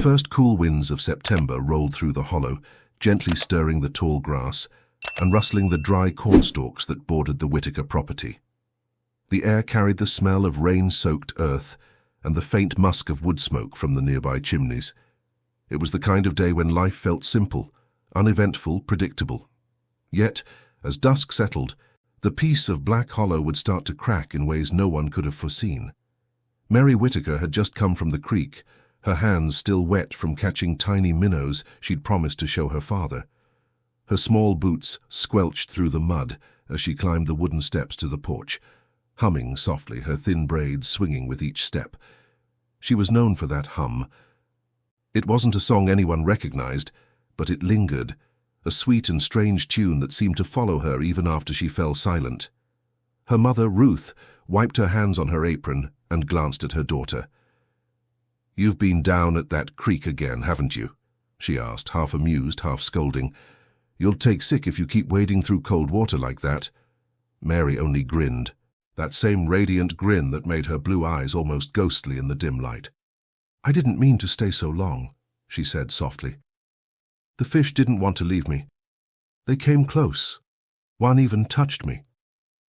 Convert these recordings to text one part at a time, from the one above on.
first cool winds of September rolled through the hollow, gently stirring the tall grass and rustling the dry cornstalks that bordered the Whitaker property. The air carried the smell of rain-soaked earth and the faint musk of wood smoke from the nearby chimneys. It was the kind of day when life felt simple, uneventful, predictable. Yet, as dusk settled, the peace of Black Hollow would start to crack in ways no one could have foreseen. Mary Whitaker had just come from the creek, her hands still wet from catching tiny minnows she'd promised to show her father. Her small boots squelched through the mud as she climbed the wooden steps to the porch, humming softly, her thin braids swinging with each step. She was known for that hum. It wasn't a song anyone recognized, but it lingered, a sweet and strange tune that seemed to follow her even after she fell silent. Her mother, Ruth, wiped her hands on her apron and glanced at her daughter. "You've been down at that creek again, haven't you?" she asked, half amused, half scolding. "You'll take sick if you keep wading through cold water like that." Mary only grinned, that same radiant grin that made her blue eyes almost ghostly in the dim light. "I didn't mean to stay so long," she said softly. "The fish didn't want to leave me. They came close. One even touched me."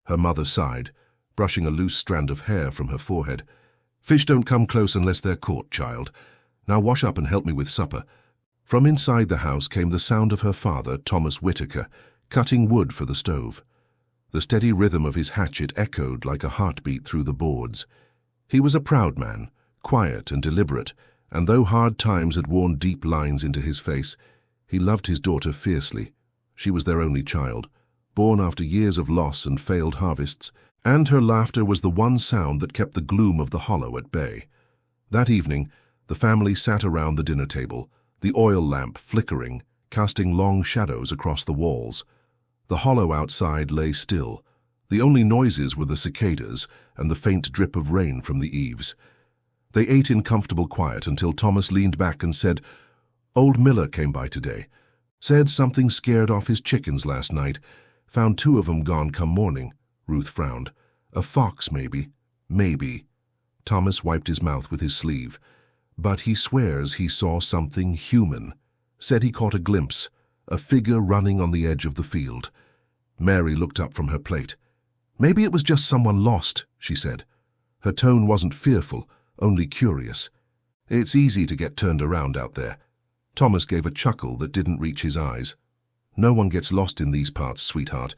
Her mother sighed, brushing a loose strand of hair from her forehead. "Fish don't come close unless they're caught, child. Now wash up and help me with supper." From inside the house came the sound of her father, Thomas Whitaker, cutting wood for the stove. The steady rhythm of his hatchet echoed like a heartbeat through the boards. He was a proud man, quiet and deliberate, and though hard times had worn deep lines into his face, he loved his daughter fiercely. She was their only child, born after years of loss and failed harvests, and her laughter was the one sound that kept the gloom of the hollow at bay. That evening, the family sat around the dinner table, the oil lamp flickering, casting long shadows across the walls. The hollow outside lay still. The only noises were the cicadas and the faint drip of rain from the eaves. They ate in comfortable quiet until Thomas leaned back and said, "Old Miller came by today. Said something scared off his chickens last night. Found 2 of 'em gone come morning." Ruth frowned. "A fox, maybe." "Maybe." Thomas wiped his mouth with his sleeve. "But he swears he saw something human. Said he caught a glimpse, a figure running on the edge of the field." Mary looked up from her plate. "Maybe it was just someone lost," she said. Her tone wasn't fearful, only curious. "It's easy to get turned around out there." Thomas gave a chuckle that didn't reach his eyes. "No one gets lost in these parts, sweetheart.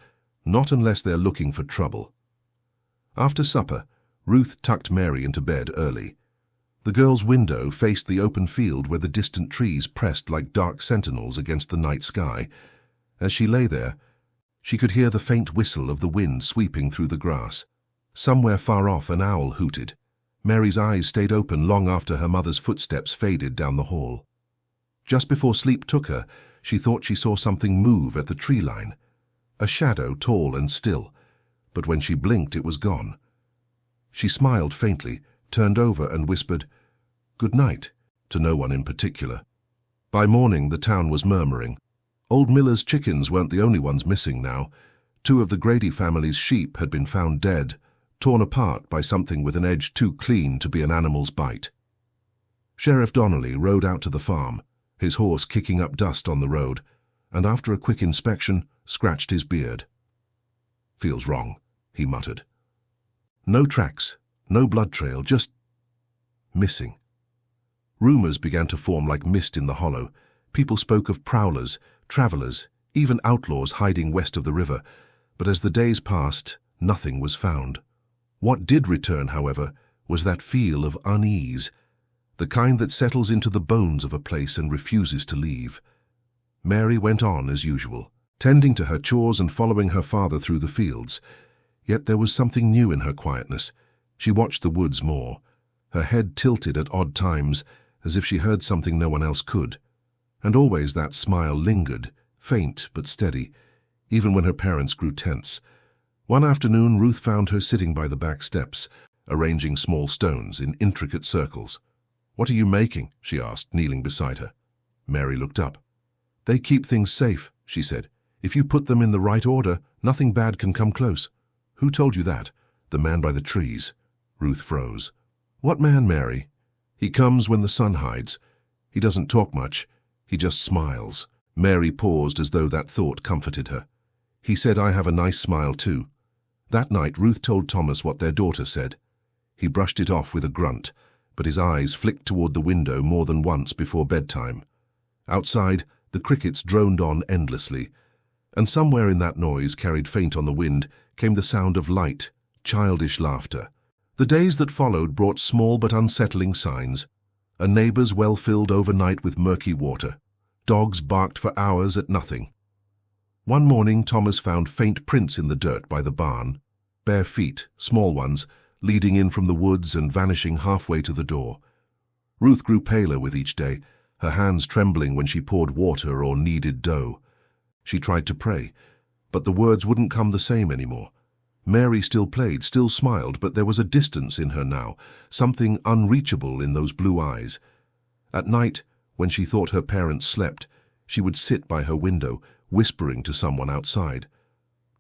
Not unless they're looking for trouble." After supper, Ruth tucked Mary into bed early. The girl's window faced the open field where the distant trees pressed like dark sentinels against the night sky. As she lay there, she could hear the faint whistle of the wind sweeping through the grass. Somewhere far off, an owl hooted. Mary's eyes stayed open long after her mother's footsteps faded down the hall. Just before sleep took her, she thought she saw something move at the tree line. A shadow, tall and still, but when she blinked it was gone. She smiled faintly, turned over and whispered, "Good night," to no one in particular. By morning the town was murmuring. Old Miller's chickens weren't the only ones missing now. 2 of the Grady family's sheep had been found dead, torn apart by something with an edge too clean to be an animal's bite. Sheriff Donnelly rode out to the farm, his horse kicking up dust on the road, and after a quick inspection, scratched his beard. "Feels wrong," he muttered. No tracks, no blood trail, just missing. Rumors began to form like mist in the hollow. People spoke of prowlers, travelers, even outlaws hiding west of the river, but as the days passed, nothing was found. What did return, however, was that feel of unease, the kind that settles into the bones of a place and refuses to leave. Mary went on as usual, tending to her chores and following her father through the fields. Yet there was something new in her quietness. She watched the woods more, her head tilted at odd times, as if she heard something no one else could. And always that smile lingered, faint but steady, even when her parents grew tense. One afternoon, Ruth found her sitting by the back steps, arranging small stones in intricate circles. "What are you making?" she asked, kneeling beside her. Mary looked up. "They keep things safe," she said. "If you put them in the right order, nothing bad can come close." "Who told you that?" "The man by the trees." Ruth froze. "What man, Mary?" "He comes when the sun hides. He doesn't talk much. He just smiles." Mary paused as though that thought comforted her. "He said I have a nice smile too." That night, Ruth told Thomas what their daughter said. He brushed it off with a grunt, but his eyes flicked toward the window more than once before bedtime. Outside, the crickets droned on endlessly, and somewhere in that noise, carried faint on the wind, came the sound of light, childish laughter. The days that followed brought small but unsettling signs. A neighbor's well filled overnight with murky water. Dogs barked for hours at nothing. One morning, Thomas found faint prints in the dirt by the barn. Bare feet, small ones, leading in from the woods and vanishing halfway to the door. Ruth grew paler with each day, her hands trembling when she poured water or kneaded dough. She tried to pray, but the words wouldn't come the same anymore. Mary still played, still smiled, but there was a distance in her now, something unreachable in those blue eyes. At night, when she thought her parents slept, she would sit by her window, whispering to someone outside.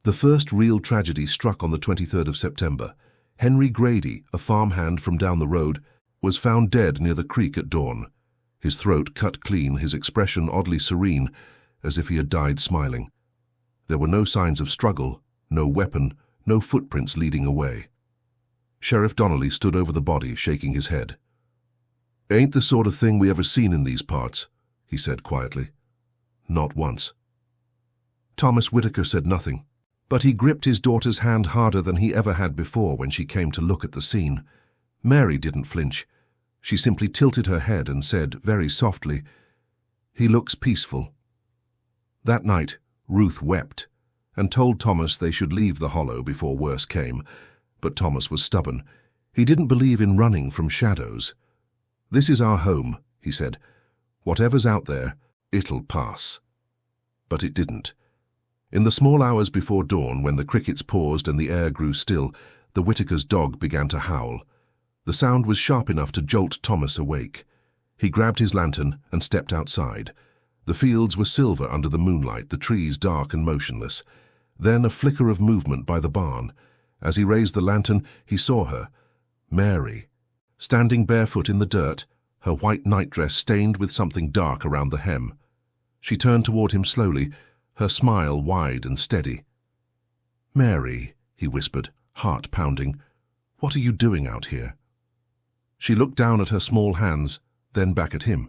The first real tragedy struck on the 23rd of September. Henry Grady, a farmhand from down the road, was found dead near the creek at dawn. His throat cut clean, his expression oddly serene, as if he had died smiling. There were no signs of struggle, no weapon, no footprints leading away. Sheriff Donnelly stood over the body, shaking his head. "Ain't the sort of thing we ever seen in these parts," he said quietly. "Not once." Thomas Whitaker said nothing, but he gripped his daughter's hand harder than he ever had before when she came to look at the scene. Mary didn't flinch. She simply tilted her head and said, very softly, "He looks peaceful." That night, Ruth wept and told Thomas they should leave the hollow before worse came, but Thomas was stubborn. He didn't believe in running from shadows. "This is our home," he said. "Whatever's out there, it'll pass." But it didn't. In the small hours before dawn, when the crickets paused and the air grew still, the Whitaker's dog began to howl. The sound was sharp enough to jolt Thomas awake. He grabbed his lantern and stepped outside. The fields were silver under the moonlight, the trees dark and motionless. Then a flicker of movement by the barn. As he raised the lantern, he saw her, Mary, standing barefoot in the dirt, her white nightdress stained with something dark around the hem. She turned toward him slowly, her smile wide and steady. "Mary," he whispered, heart pounding, "what are you doing out here?" She looked down at her small hands, then back at him.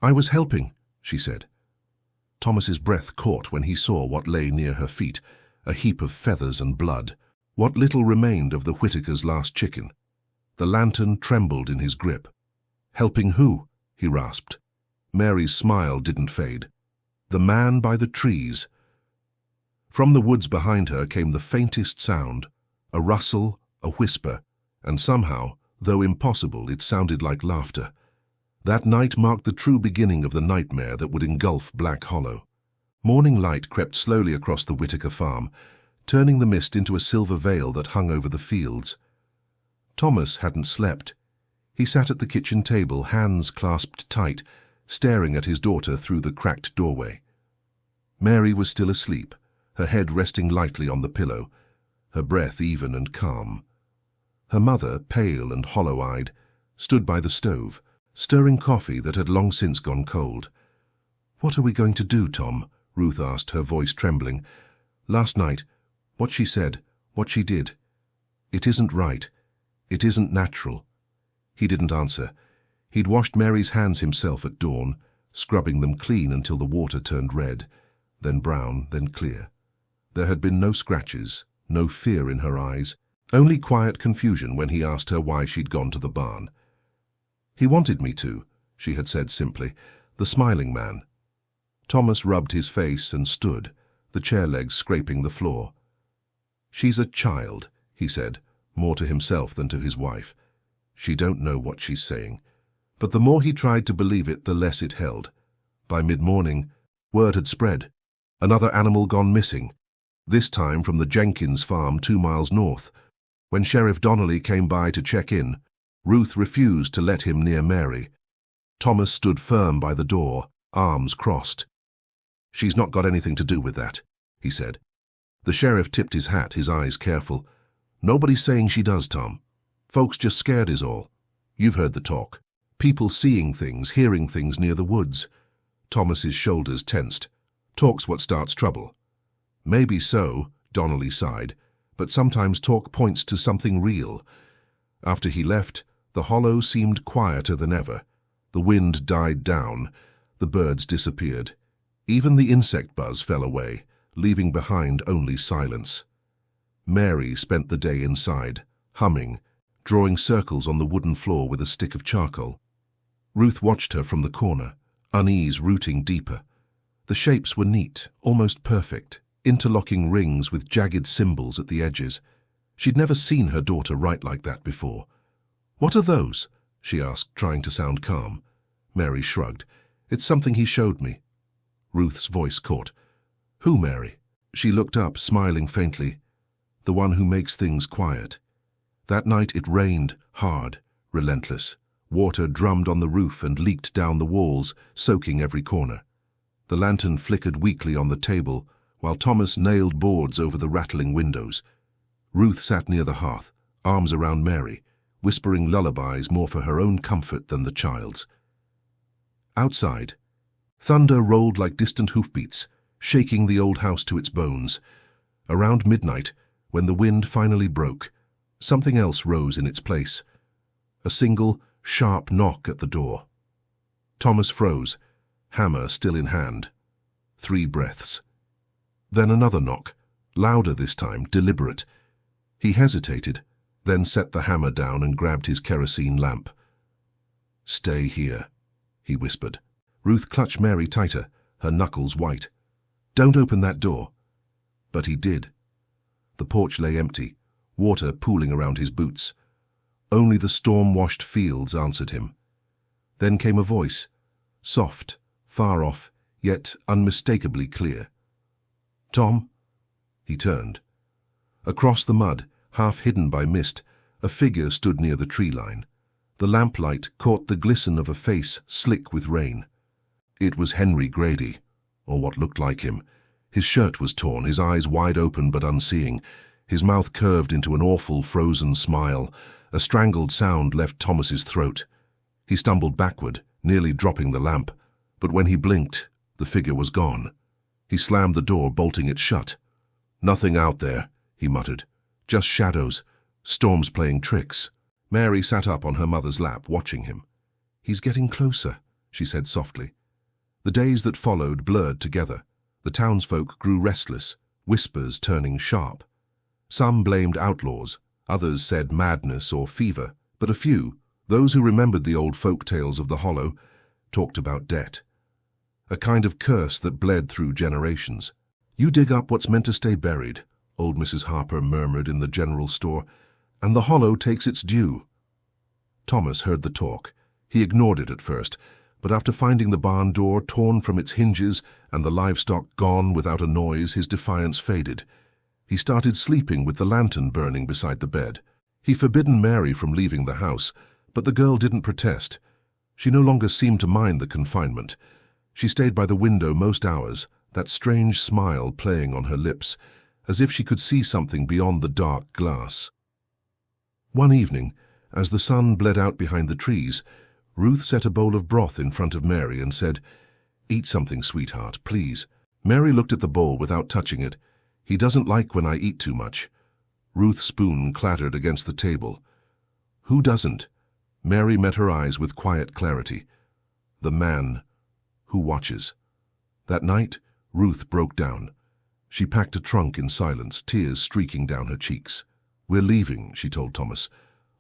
"I was helping," she said. Thomas's breath caught when he saw what lay near her feet, a heap of feathers and blood, what little remained of the Whitaker's last chicken. The lantern trembled in his grip. "Helping who?" he rasped. Mary's smile didn't fade. "The man by the trees." From the woods behind her came the faintest sound, a rustle, a whisper, and somehow, though impossible, it sounded like laughter. That night marked the true beginning of the nightmare that would engulf Black Hollow. Morning light crept slowly across the Whitaker farm, turning the mist into a silver veil that hung over the fields. Thomas hadn't slept. He sat at the kitchen table, hands clasped tight, staring at his daughter through the cracked doorway. Mary was still asleep, her head resting lightly on the pillow, her breath even and calm. Her mother, pale and hollow-eyed, stood by the stove, stirring coffee that had long since gone cold. "What are we going to do, Tom?" Ruth asked, her voice trembling. "Last night, what she said, what she did. It isn't right. It isn't natural." He didn't answer. He'd washed Mary's hands himself at dawn, scrubbing them clean until the water turned red, then brown, then clear. There had been no scratches, no fear in her eyes, only quiet confusion when he asked her why she'd gone to the barn. "He wanted me to," she had said simply, "the smiling man." Thomas rubbed his face and stood, the chair legs scraping the floor. "She's a child," he said, more to himself than to his wife. "She don't know what she's saying." But the more he tried to believe it, the less it held. By mid-morning, word had spread. Another animal gone missing, this time from the Jenkins farm 2 miles north. When Sheriff Donnelly came by to check in, Ruth refused to let him near Mary. Thomas stood firm by the door, arms crossed. "She's not got anything to do with that," he said. The sheriff tipped his hat, his eyes careful. "Nobody's saying she does, Tom. Folks just scared is all. You've heard the talk. People seeing things, hearing things near the woods. Thomas's shoulders tensed. Talk's what starts trouble. Maybe so, Donnelly sighed, but sometimes talk points to something real. After he left, the hollow seemed quieter than ever. The wind died down. The birds disappeared. Even the insect buzz fell away, leaving behind only silence. Mary spent the day inside, humming, drawing circles on the wooden floor with a stick of charcoal. Ruth watched her from the corner, unease rooting deeper. The shapes were neat, almost perfect, interlocking rings with jagged symbols at the edges. She'd never seen her daughter write like that before. "What are those?" she asked, trying to sound calm. Mary shrugged. "It's something he showed me." Ruth's voice caught. "Who, Mary?" She looked up, smiling faintly. "The one who makes things quiet." That night it rained, hard, relentless. Water drummed on the roof and leaked down the walls, soaking every corner. The lantern flickered weakly on the table, while Thomas nailed boards over the rattling windows. Ruth sat near the hearth, arms around Mary, whispering lullabies more for her own comfort than the child's. Outside, thunder rolled like distant hoofbeats, shaking the old house to its bones. Around midnight, when the wind finally broke, something else rose in its place. A single, sharp knock at the door. Thomas froze, hammer still in hand. 3 breaths. Then another knock, louder this time, deliberate. He hesitated, then set the hammer down and grabbed his kerosene lamp. "Stay here," he whispered. Ruth clutched Mary tighter, her knuckles white. "Don't open that door." But he did. The porch lay empty, water pooling around his boots. Only the storm-washed fields answered him. Then came a voice, soft, far off, yet unmistakably clear. "Tom?" He turned. Across the mud, half hidden by mist, a figure stood near the tree line. The lamplight caught the glisten of a face slick with rain. It was Henry Grady, or what looked like him. His shirt was torn, his eyes wide open but unseeing. His mouth curved into an awful frozen smile. A strangled sound left Thomas's throat. He stumbled backward, nearly dropping the lamp, but when he blinked, the figure was gone. He slammed the door, bolting it shut. "Nothing out there," he muttered. "Just shadows. Storm's playing tricks." Mary sat up on her mother's lap, watching him. "He's getting closer," she said softly. The days that followed blurred together. The townsfolk grew restless, whispers turning sharp. Some blamed outlaws, others said madness or fever, but a few, those who remembered the old folk tales of the Hollow, talked about debt. A kind of curse that bled through generations. "You dig up what's meant to stay buried," old Mrs. Harper murmured in the general store, "and the Hollow takes its due." Thomas heard the talk. He ignored it at first, but after finding the barn door torn from its hinges and the livestock gone without a noise, his defiance faded. He started sleeping with the lantern burning beside the bed. He forbidden Mary from leaving the house, but the girl didn't protest. She no longer seemed to mind the confinement. She stayed by the window most hours, that strange smile playing on her lips, as if she could see something beyond the dark glass. One evening, as the sun bled out behind the trees, Ruth set a bowl of broth in front of Mary and said, "Eat something, sweetheart, please." Mary looked at the bowl without touching it. "He doesn't like when I eat too much." Ruth's spoon clattered against the table. "Who doesn't?" Mary met her eyes with quiet clarity. "The man who watches." That night, Ruth broke down. She packed a trunk in silence, tears streaking down her cheeks. "We're leaving," she told Thomas.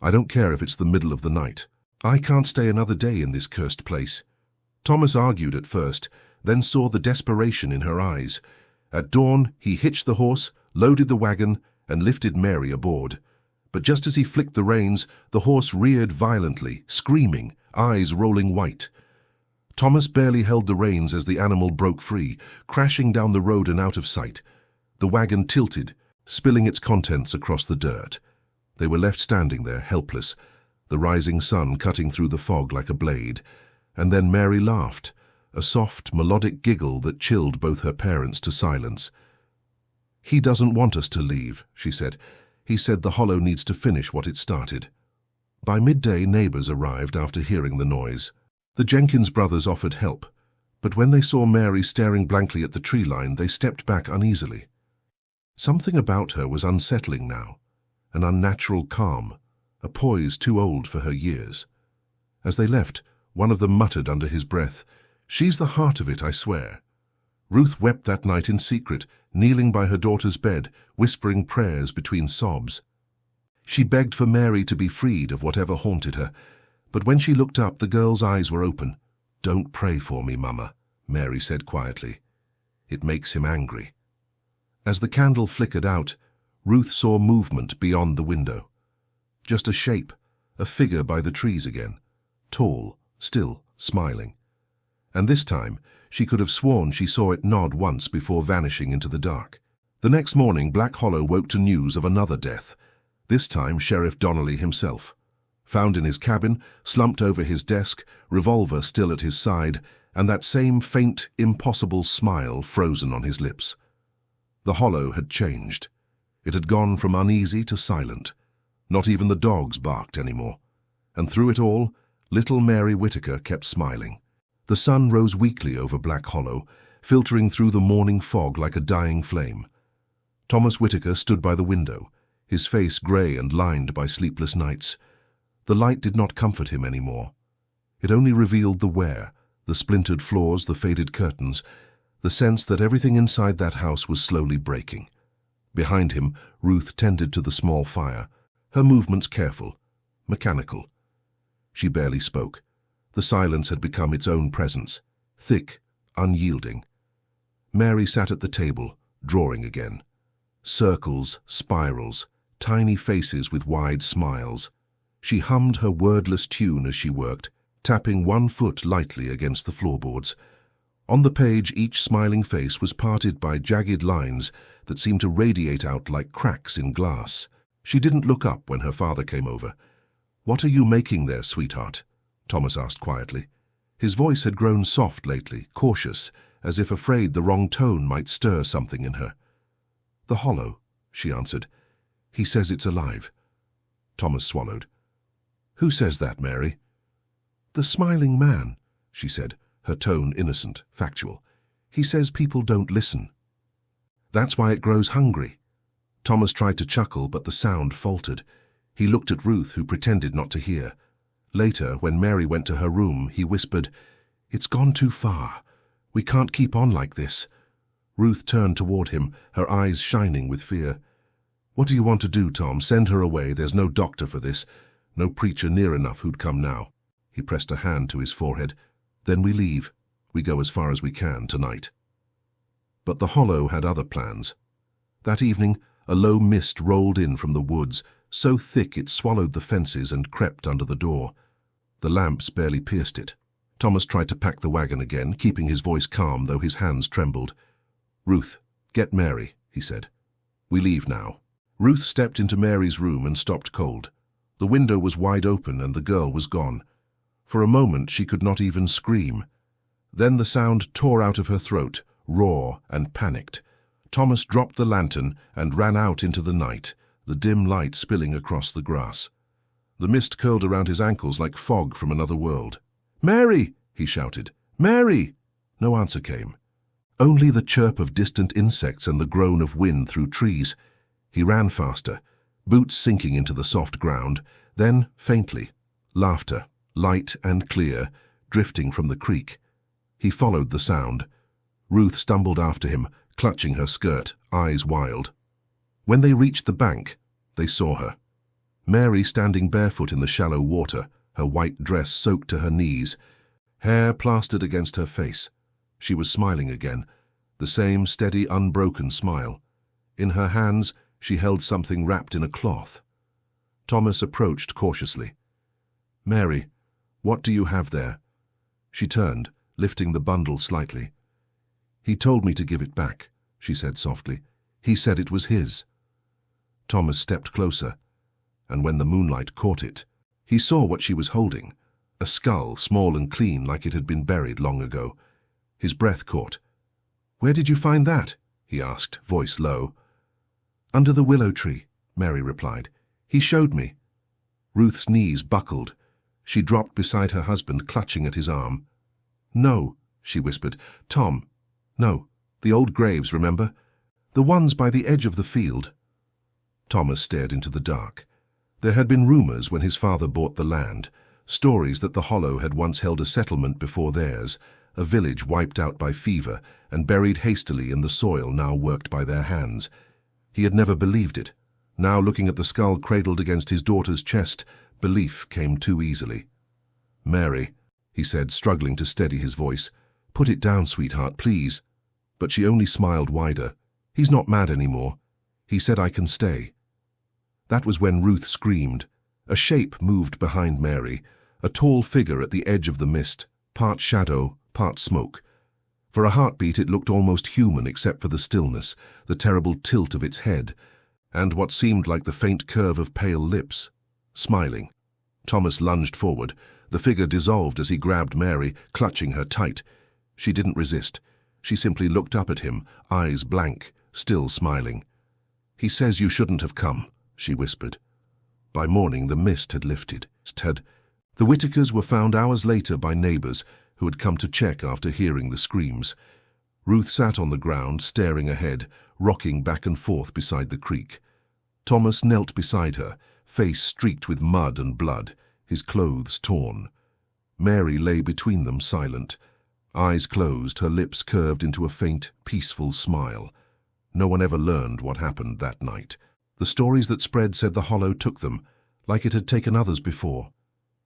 "I don't care if it's the middle of the night. I can't stay another day in this cursed place." Thomas argued at first, then saw the desperation in her eyes. At dawn, he hitched the horse, loaded the wagon, and lifted Mary aboard. But just as he flicked the reins, the horse reared violently, screaming, eyes rolling white. Thomas barely held the reins as the animal broke free, crashing down the road and out of sight. The wagon tilted, spilling its contents across the dirt. They were left standing there, helpless, the rising sun cutting through the fog like a blade. And then Mary laughed, a soft, melodic giggle that chilled both her parents to silence. "He doesn't want us to leave," she said. "He said the Hollow needs to finish what it started." By midday, neighbors arrived after hearing the noise. The Jenkins brothers offered help, but when they saw Mary staring blankly at the tree line, they stepped back uneasily. Something about her was unsettling now, an unnatural calm, a poise too old for her years. As they left, one of them muttered under his breath, "She's the heart of it, I swear." Ruth wept that night in secret, kneeling by her daughter's bed, whispering prayers between sobs. She begged for Mary to be freed of whatever haunted her, but when she looked up, the girl's eyes were open. "Don't pray for me, Mama," Mary said quietly. "It makes him angry." As the candle flickered out, Ruth saw movement beyond the window. Just a shape, a figure by the trees again, tall, still, smiling. And this time, she could have sworn she saw it nod once before vanishing into the dark. The next morning, Black Hollow woke to news of another death, this time Sheriff Donnelly himself. Found in his cabin, slumped over his desk, revolver still at his side, and that same faint, impossible smile frozen on his lips. The Hollow had changed. It had gone from uneasy to silent. Not even the dogs barked anymore. And through it all, little Mary Whitaker kept smiling. The sun rose weakly over Black Hollow, filtering through the morning fog like a dying flame. Thomas Whitaker stood by the window, his face grey and lined by sleepless nights. The light did not comfort him anymore. It only revealed the wear, the splintered floors, the faded curtains, the sense that everything inside that house was slowly breaking. Behind him, Ruth tended to the small fire, her movements careful, mechanical. She barely spoke. The silence had become its own presence, thick, unyielding. Mary sat at the table, drawing again. Circles, spirals, tiny faces with wide smiles. She hummed her wordless tune as she worked, tapping one foot lightly against the floorboards. On the page, each smiling face was parted by jagged lines that seemed to radiate out like cracks in glass. She didn't look up when her father came over. "What are you making there, sweetheart?" Thomas asked quietly. His voice had grown soft lately, cautious, as if afraid the wrong tone might stir something in her. "The Hollow," she answered. "He says it's alive." Thomas swallowed. "Who says that, Mary?" "The smiling man," she said, her tone innocent, factual. "He says people don't listen. That's why it grows hungry." Thomas tried to chuckle, but the sound faltered. He looked at Ruth, who pretended not to hear. Later, when Mary went to her room, he whispered, "It's gone too far. We can't keep on like this." Ruth turned toward him, her eyes shining with fear. "What do you want to do, Tom? Send her away. There's no doctor for this. No preacher near enough who'd come now." He pressed a hand to his forehead. "Then we leave. We go as far as we can tonight." But the Hollow had other plans. That evening, a low mist rolled in from the woods, so thick it swallowed the fences and crept under the door. The lamps barely pierced it. Thomas tried to pack the wagon again, keeping his voice calm, though his hands trembled. "Ruth, get Mary," he said. "We leave now." Ruth stepped into Mary's room and stopped cold. The window was wide open and the girl was gone. For a moment she could not even scream. Then the sound tore out of her throat, raw and panicked. Thomas dropped the lantern and ran out into the night, the dim light spilling across the grass. The mist curled around his ankles like fog from another world. "Mary!" he shouted. "Mary!" No answer came. Only the chirp of distant insects and the groan of wind through trees. He ran faster, boots sinking into the soft ground, then, faintly, laughter, light and clear, drifting from the creek. He followed the sound. Ruth stumbled after him, clutching her skirt, eyes wild. When they reached the bank, they saw her. Mary standing barefoot in the shallow water, her white dress soaked to her knees, hair plastered against her face. She was smiling again, the same steady, unbroken smile. In her hands, she held something wrapped in a cloth. Thomas approached cautiously. "Mary, what do you have there?" She turned, lifting the bundle slightly. "He told me to give it back," she said softly. "He said it was his." Thomas stepped closer, and when the moonlight caught it, he saw what she was holding, a skull, small and clean like it had been buried long ago. His breath caught. "Where did you find that?" he asked, voice low. "Under the willow tree," Mary replied. "He showed me." Ruth's knees buckled. She dropped beside her husband, clutching at his arm. "No," she whispered. "Tom. No. The old graves, remember? The ones by the edge of the field." Thomas stared into the dark. There had been rumors when his father bought the land, stories that the Hollow had once held a settlement before theirs, a village wiped out by fever and buried hastily in the soil now worked by their hands. He had never believed it. Now, looking at the skull cradled against his daughter's chest, belief came too easily. "Mary," he said, struggling to steady his voice, "put it down, sweetheart, please." But she only smiled wider. "He's not mad anymore. He said I can stay." That was when Ruth screamed. A shape moved behind Mary, a tall figure at the edge of the mist, part shadow, part smoke. For a heartbeat it looked almost human except for the stillness, the terrible tilt of its head, and what seemed like the faint curve of pale lips. Smiling. Thomas lunged forward. The figure dissolved as he grabbed Mary, clutching her tight. She didn't resist. She simply looked up at him, eyes blank, still smiling. "He says you shouldn't have come," she whispered. By morning the mist had lifted. The Whitakers were found hours later by neighbors who had come to check after hearing the screams. Ruth sat on the ground, staring ahead, rocking back and forth beside the creek. Thomas knelt beside her, face streaked with mud and blood, his clothes torn. Mary lay between them, silent. Eyes closed, her lips curved into a faint, peaceful smile. No one ever learned what happened that night. The stories that spread said the Hollow took them, like it had taken others before.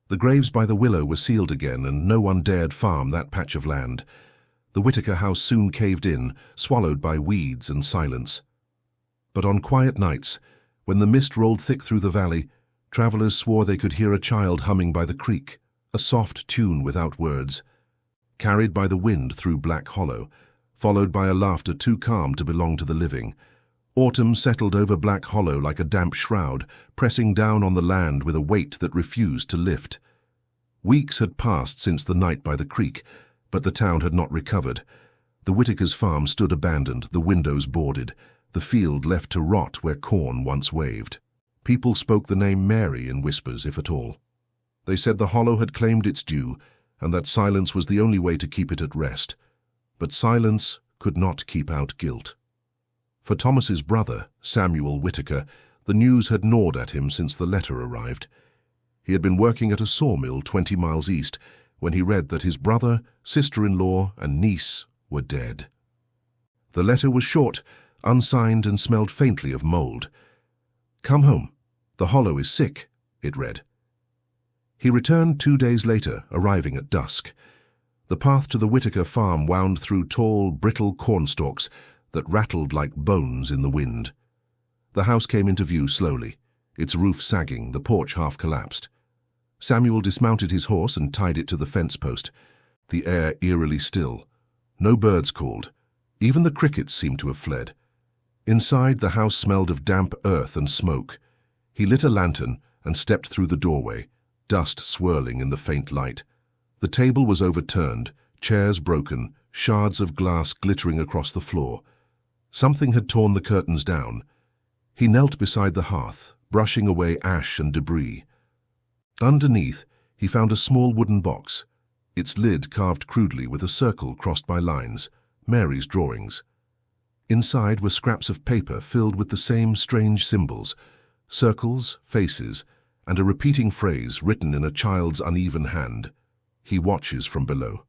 The graves by the willow were sealed again, and no one dared farm that patch of land. The Whitaker house soon caved in, swallowed by weeds and silence. But on quiet nights, when the mist rolled thick through the valley, travelers swore they could hear a child humming by the creek, a soft tune without words. Carried by the wind through Black Hollow, followed by a laughter too calm to belong to the living. Autumn settled over Black Hollow like a damp shroud, pressing down on the land with a weight that refused to lift. Weeks had passed since the night by the creek, but the town had not recovered. The Whitakers' farm stood abandoned, the windows boarded, the field left to rot where corn once waved. People spoke the name Mary in whispers, if at all. They said the Hollow had claimed its due, and that silence was the only way to keep it at rest. But silence could not keep out guilt. For Thomas's brother, Samuel Whitaker, the news had gnawed at him since the letter arrived. He had been working at a sawmill 20 miles east when he read that his brother, sister-in-law, and niece were dead. The letter was short, unsigned, and smelled faintly of mold. "Come home. The Hollow is sick," it read. He returned 2 days later, arriving at dusk. The path to the Whitaker farm wound through tall, brittle cornstalks that rattled like bones in the wind. The house came into view slowly, its roof sagging, the porch half collapsed. Samuel dismounted his horse and tied it to the fence post, the air eerily still. No birds called. Even the crickets seemed to have fled. Inside, the house smelled of damp earth and smoke. He lit a lantern and stepped through the doorway, dust swirling in the faint light. The table was overturned, chairs broken, shards of glass glittering across the floor. Something had torn the curtains down. He knelt beside the hearth, brushing away ash and debris. Underneath, he found a small wooden box, its lid carved crudely with a circle crossed by lines, Mary's drawings. Inside were scraps of paper filled with the same strange symbols, circles, faces, and a repeating phrase written in a child's uneven hand. "He watches from below."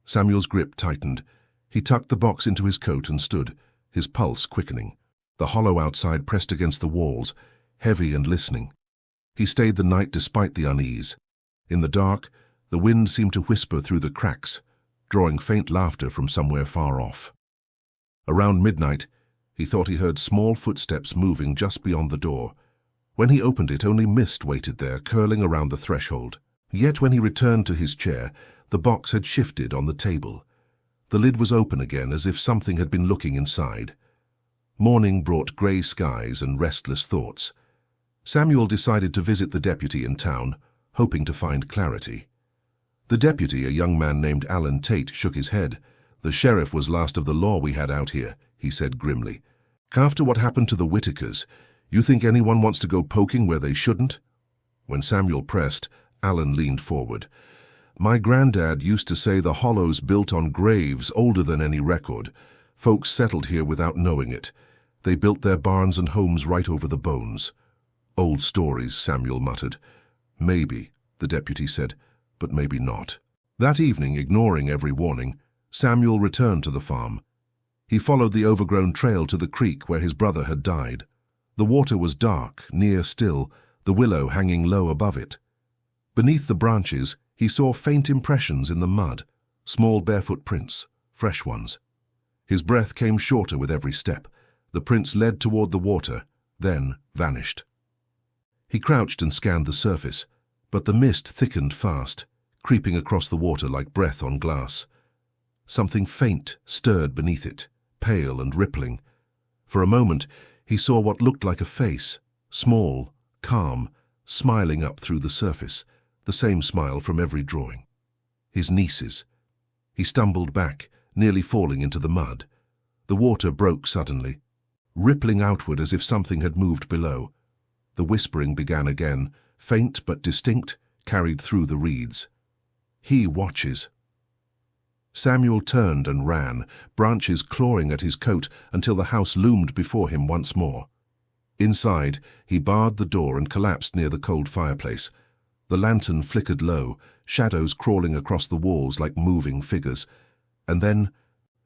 Samuel's grip tightened. He tucked the box into his coat and stood, his pulse quickening. The Hollow outside pressed against the walls, heavy and listening. He stayed the night despite the unease. In the dark, the wind seemed to whisper through the cracks, drawing faint laughter from somewhere far off. Around midnight, he thought he heard small footsteps moving just beyond the door. When he opened it, only mist waited there, curling around the threshold. Yet when he returned to his chair, the box had shifted on the table. The lid was open again, as if something had been looking inside. Morning brought grey skies and restless thoughts. Samuel decided to visit the deputy in town, hoping to find clarity. The deputy, a young man named Alan Tate, shook his head. "The sheriff was last of the law we had out here," he said grimly. "After what happened to the Whitakers, you think anyone wants to go poking where they shouldn't?" When Samuel pressed, Alan leaned forward. "My granddad used to say the hollow's built on graves older than any record. Folks settled here without knowing it. They built their barns and homes right over the bones." "Old stories," Samuel muttered. "Maybe," the deputy said, "but maybe not." That evening, ignoring every warning, Samuel returned to the farm. He followed the overgrown trail to the creek where his brother had died. The water was dark, near still, the willow hanging low above it. Beneath the branches, he saw faint impressions in the mud, small barefoot prints, fresh ones. His breath came shorter with every step. The prints led toward the water, then vanished. He crouched and scanned the surface, but the mist thickened fast, creeping across the water like breath on glass. Something faint stirred beneath it, pale and rippling. For a moment, he saw what looked like a face, small, calm, smiling up through the surface, the same smile from every drawing. His niece's. He stumbled back, nearly falling into the mud. The water broke suddenly, rippling outward as if something had moved below. The whispering began again, faint but distinct, carried through the reeds. "He watches." Samuel turned and ran, branches clawing at his coat until the house loomed before him once more. Inside, he barred the door and collapsed near the cold fireplace. The lantern flickered low, shadows crawling across the walls like moving figures. And then,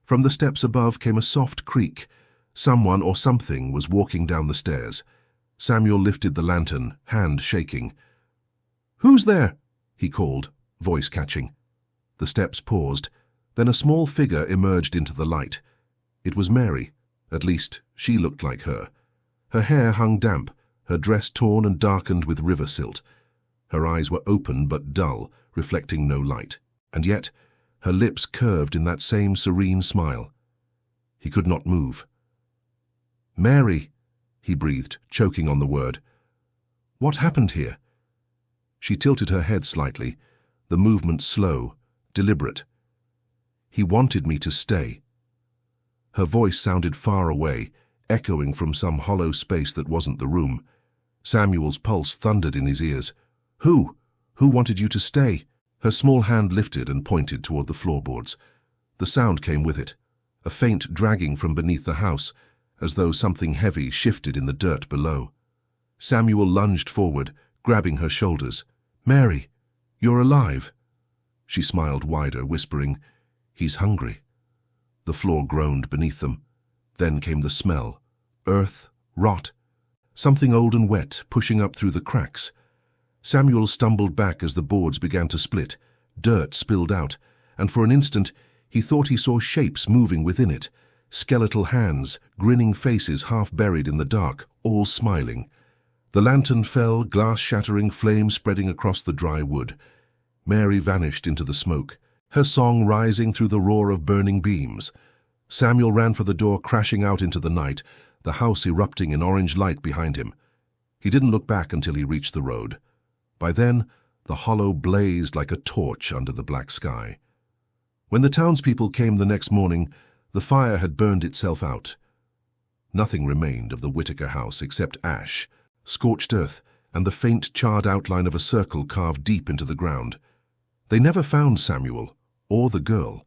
from the steps above came a soft creak. Someone or something was walking down the stairs. Samuel lifted the lantern, hand shaking. "Who's there?" he called, voice catching. The steps paused. Then a small figure emerged into the light. It was Mary. At least, she looked like her. Her hair hung damp, her dress torn and darkened with river silt. Her eyes were open but dull, reflecting no light. And yet, her lips curved in that same serene smile. He could not move. "Mary," he breathed, choking on the word. "What happened here?" She tilted her head slightly, the movement slow, deliberate. "He wanted me to stay." Her voice sounded far away, echoing from some hollow space that wasn't the room. Samuel's pulse thundered in his ears. "Who? Who wanted you to stay?" Her small hand lifted and pointed toward the floorboards. The sound came with it, a faint dragging from beneath the house, as though something heavy shifted in the dirt below. Samuel lunged forward, grabbing her shoulders. "Mary, you're alive." She smiled wider, whispering, "He's hungry." The floor groaned beneath them. Then came the smell. Earth, rot, something old and wet pushing up through the cracks. Samuel stumbled back as the boards began to split. Dirt spilled out, and for an instant he thought he saw shapes moving within it. Skeletal hands, grinning faces half buried in the dark, all smiling. The lantern fell, glass-shattering flame spreading across the dry wood. Mary vanished into the smoke, her song rising through the roar of burning beams. Samuel ran for the door, crashing out into the night, the house erupting in orange light behind him. He didn't look back until he reached the road. By then, the hollow blazed like a torch under the black sky. When the townspeople came the next morning, the fire had burned itself out. Nothing remained of the Whitaker house except ash, scorched earth, and the faint charred outline of a circle carved deep into the ground. They never found Samuel, or the girl.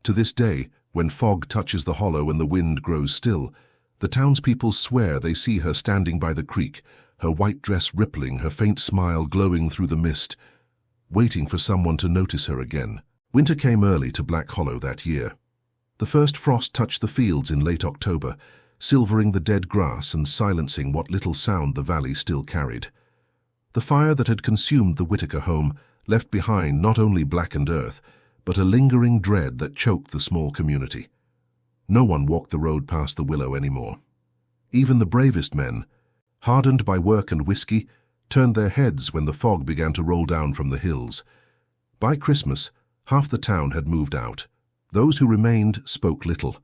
To this day, when fog touches the hollow and the wind grows still, the townspeople swear they see her standing by the creek, her white dress rippling, her faint smile glowing through the mist, waiting for someone to notice her again. Winter came early to Black Hollow that year. The first frost touched the fields in late October, silvering the dead grass and silencing what little sound the valley still carried. The fire that had consumed the Whitaker home left behind not only blackened earth, but a lingering dread that choked the small community. No one walked the road past the willow anymore. Even the bravest men, hardened by work and whiskey, turned their heads when the fog began to roll down from the hills. By Christmas, half the town had moved out. Those who remained spoke little.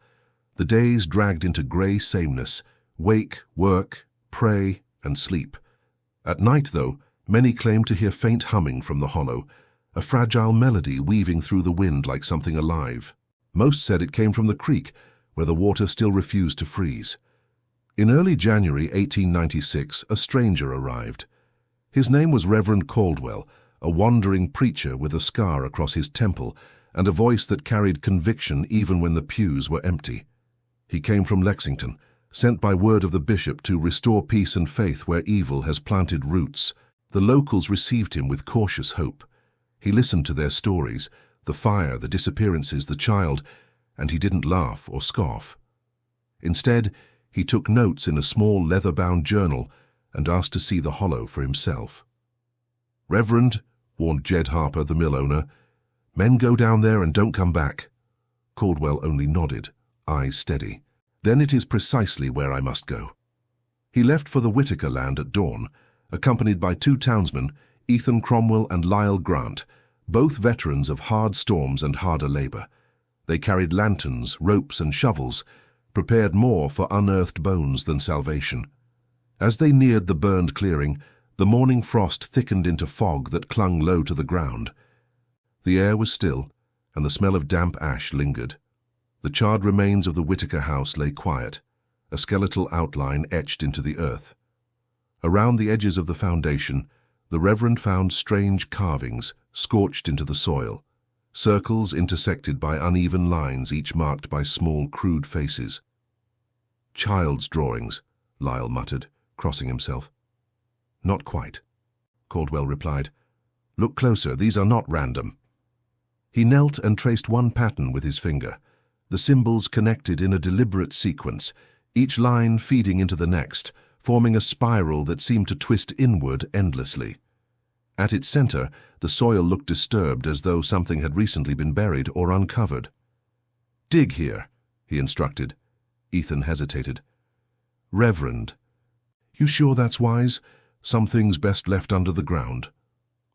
The days dragged into grey sameness, wake, work, pray, and sleep. At night, though, many claimed to hear faint humming from the hollow, a fragile melody weaving through the wind like something alive. Most said it came from the creek, where the water still refused to freeze. In early January 1896, a stranger arrived. His name was Reverend Caldwell, a wandering preacher with a scar across his temple and a voice that carried conviction even when the pews were empty. He came from Lexington, sent by word of the bishop to restore peace and faith where evil has planted roots. The locals received him with cautious hope. He listened to their stories, the fire, the disappearances, the child, and he didn't laugh or scoff. Instead, he took notes in a small leather-bound journal and asked to see the hollow for himself. "Reverend," warned Jed Harper, the mill owner, "men go down there and don't come back." Caldwell only nodded, eyes steady. "Then it is precisely where I must go." He left for the Whitaker land at dawn, accompanied by 2 townsmen, Ethan Cromwell and Lyle Grant, both veterans of hard storms and harder labor. They carried lanterns, ropes, and shovels, prepared more for unearthed bones than salvation. As they neared the burned clearing, the morning frost thickened into fog that clung low to the ground. The air was still, and the smell of damp ash lingered. The charred remains of the Whitaker house lay quiet, a skeletal outline etched into the earth. Around the edges of the foundation, the Reverend found strange carvings scorched into the soil, circles intersected by uneven lines, each marked by small, crude faces. "Child's drawings," Lyle muttered, crossing himself. "Not quite," Caldwell replied. "Look closer, these are not random." He knelt and traced one pattern with his finger, the symbols connected in a deliberate sequence, each line feeding into the next, forming a spiral that seemed to twist inward endlessly. At its center, the soil looked disturbed, as though something had recently been buried or uncovered. "Dig here," he instructed. Ethan hesitated. "Reverend, you sure that's wise? Some things best left under the ground."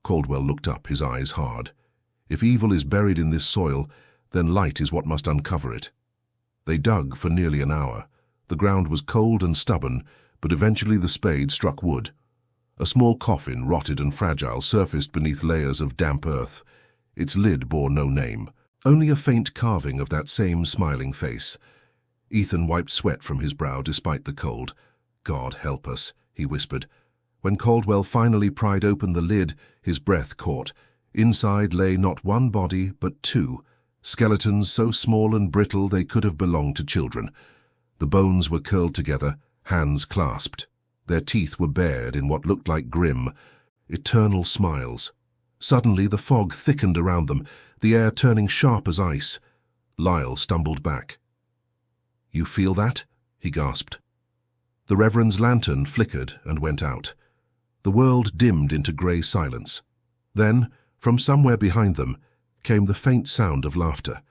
Caldwell looked up, his eyes hard. "If evil is buried in this soil, then light is what must uncover it." They dug for nearly an hour. The ground was cold and stubborn, but eventually the spade struck wood. A small coffin, rotted and fragile, surfaced beneath layers of damp earth. Its lid bore no name, only a faint carving of that same smiling face. Ethan wiped sweat from his brow despite the cold. "God help us," he whispered. When Caldwell finally pried open the lid, his breath caught. Inside lay not one body, but 2, skeletons so small and brittle they could have belonged to children. The bones were curled together, hands clasped. Their teeth were bared in what looked like grim, eternal smiles. Suddenly the fog thickened around them, the air turning sharp as ice. Lyle stumbled back. "You feel that?" he gasped. The Reverend's lantern flickered and went out. The world dimmed into grey silence. Then, from somewhere behind them, came the faint sound of laughter.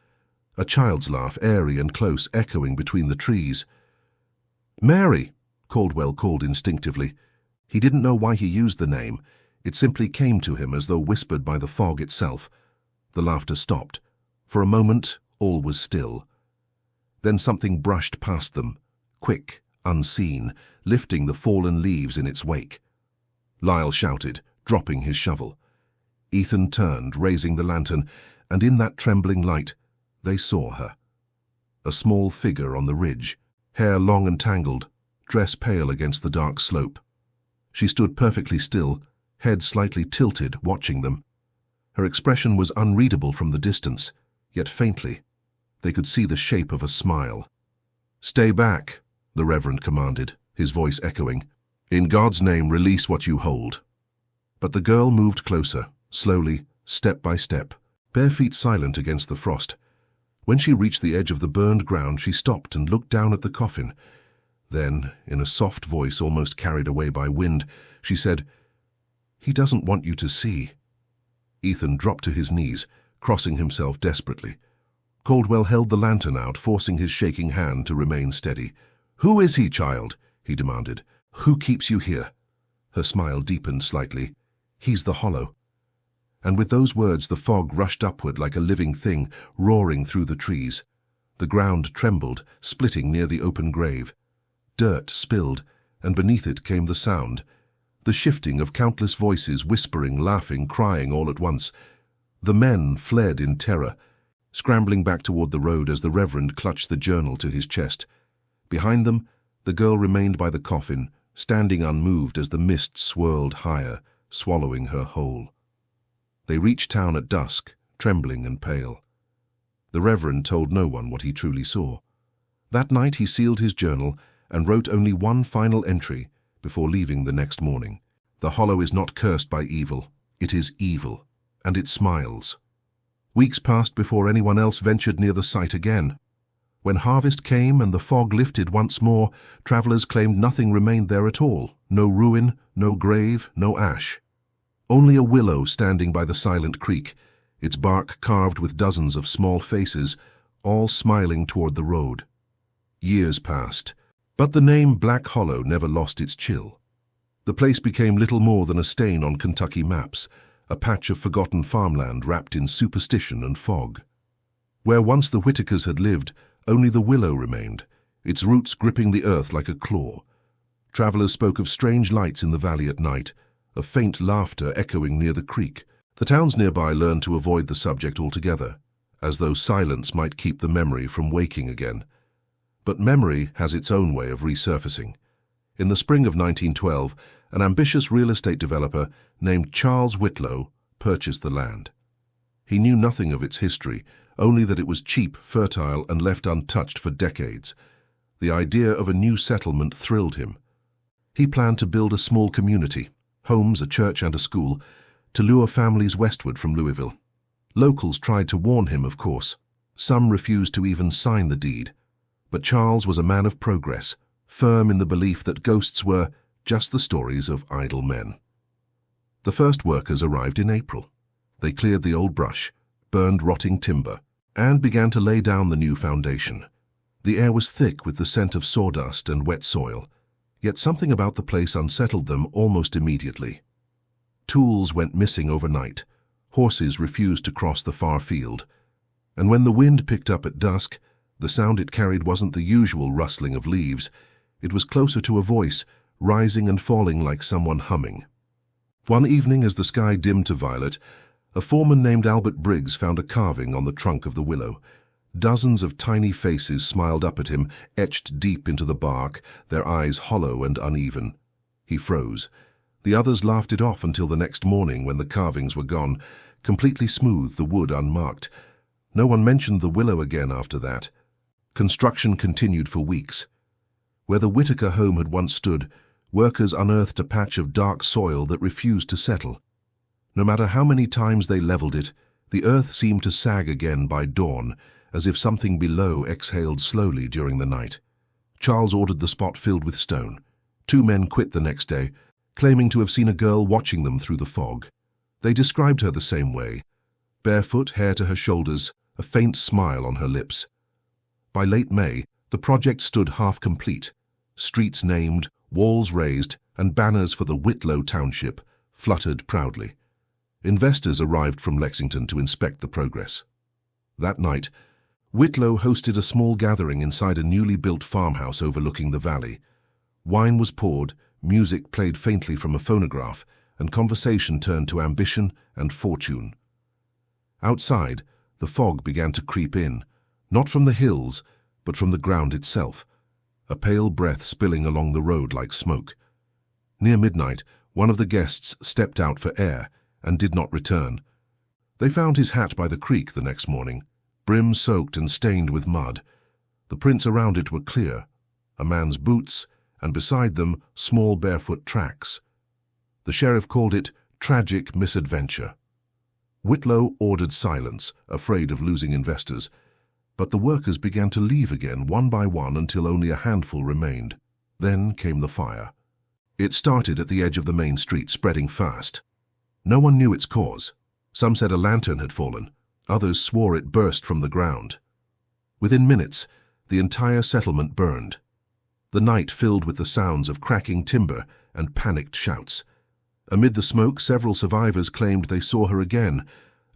A child's laugh, airy and close, echoing between the trees. "Mary!" Caldwell called instinctively. He didn't know why he used the name. It simply came to him as though whispered by the fog itself. The laughter stopped. For a moment, all was still. Then something brushed past them, quick, unseen, lifting the fallen leaves in its wake. Lyle shouted, dropping his shovel. Ethan turned, raising the lantern, and in that trembling light, they saw her. A small figure on the ridge, hair long and tangled, dress pale against the dark slope. She stood perfectly still, head slightly tilted, watching them. Her expression was unreadable from the distance, yet faintly. They could see the shape of a smile. "Stay back," the Reverend commanded, his voice echoing. "In God's name, release what you hold." But the girl moved closer, slowly, step by step, bare feet silent against the frost. When she reached the edge of the burned ground, she stopped and looked down at the coffin. Then, in a soft voice almost carried away by wind, she said, "He doesn't want you to see." Ethan dropped to his knees, crossing himself desperately. Caldwell held the lantern out, forcing his shaking hand to remain steady. "Who is he, child?" he demanded. "Who keeps you here?" Her smile deepened slightly. "He's the hollow." And with those words the fog rushed upward like a living thing, roaring through the trees. The ground trembled, splitting near the open grave. Dirt spilled, and beneath it came the sound, the shifting of countless voices, whispering, laughing, crying all at once. The men fled in terror, scrambling back toward the road as the Reverend clutched the journal to his chest. Behind them, the girl remained by the coffin, standing unmoved as the mist swirled higher, swallowing her whole. They reached town at dusk, trembling and pale. The Reverend told no one what he truly saw. That night he sealed his journal and wrote only one final entry before leaving the next morning. The hollow is not cursed by evil, it is evil, and it smiles. Weeks passed before anyone else ventured near the site again. When harvest came and the fog lifted once more, travelers claimed nothing remained there at all. No ruin, no grave, no ash. Only a willow standing by the silent creek, its bark carved with dozens of small faces, all smiling toward the road. Years passed, but the name Black Hollow never lost its chill. The place became little more than a stain on Kentucky maps, a patch of forgotten farmland wrapped in superstition and fog. Where once the Whitakers had lived, only the willow remained, its roots gripping the earth like a claw. Travelers spoke of strange lights in the valley at night, of faint laughter echoing near the creek. The towns nearby learned to avoid the subject altogether, as though silence might keep the memory from waking again. But memory has its own way of resurfacing. In the spring of 1912, an ambitious real estate developer named Charles Whitlow purchased the land. He knew nothing of its history, only that it was cheap, fertile, and left untouched for decades. The idea of a new settlement thrilled him. He planned to build a small community, homes, a church, and a school, to lure families westward from Louisville. Locals tried to warn him, of course. Some refused to even sign the deed. But Charles was a man of progress, firm in the belief that ghosts were just the stories of idle men. The first workers arrived in April. They cleared the old brush, burned rotting timber, and began to lay down the new foundation. The air was thick with the scent of sawdust and wet soil, yet something about the place unsettled them almost immediately. Tools went missing overnight, horses refused to cross the far field, and when the wind picked up at dusk, the sound it carried wasn't the usual rustling of leaves. It was closer to a voice, rising and falling like someone humming. One evening, as the sky dimmed to violet, a foreman named Albert Briggs found a carving on the trunk of the willow. Dozens of tiny faces smiled up at him, etched deep into the bark, their eyes hollow and uneven. He froze. The others laughed it off until the next morning when the carvings were gone, completely smooth, the wood unmarked. No one mentioned the willow again after that. Construction continued for weeks. Where the Whitaker home had once stood, workers unearthed a patch of dark soil that refused to settle. No matter how many times they leveled it, the earth seemed to sag again by dawn, as if something below exhaled slowly during the night. Charles ordered the spot filled with stone. 2 men quit the next day, claiming to have seen a girl watching them through the fog. They described her the same way, barefoot, hair to her shoulders, a faint smile on her lips. By late May, the project stood half complete. Streets named, walls raised, and banners for the Whitlow Township fluttered proudly. Investors arrived from Lexington to inspect the progress. That night, Whitlow hosted a small gathering inside a newly built farmhouse overlooking the valley. Wine was poured, music played faintly from a phonograph, and conversation turned to ambition and fortune. Outside, the fog began to creep in, not from the hills, but from the ground itself, a pale breath spilling along the road like smoke. Near midnight, one of the guests stepped out for air and did not return. They found his hat by the creek the next morning, brim soaked and stained with mud. The prints around it were clear, a man's boots, and beside them small barefoot tracks. The sheriff called it tragic misadventure. Whitlow ordered silence, afraid of losing investors, but the workers began to leave again one by one until only a handful remained. Then came the fire. It started at the edge of the main street, spreading fast. No one knew its cause. Some said a lantern had fallen. Others swore it burst from the ground. Within minutes, the entire settlement burned. The night filled with the sounds of cracking timber and panicked shouts. Amid the smoke, several survivors claimed they saw her again,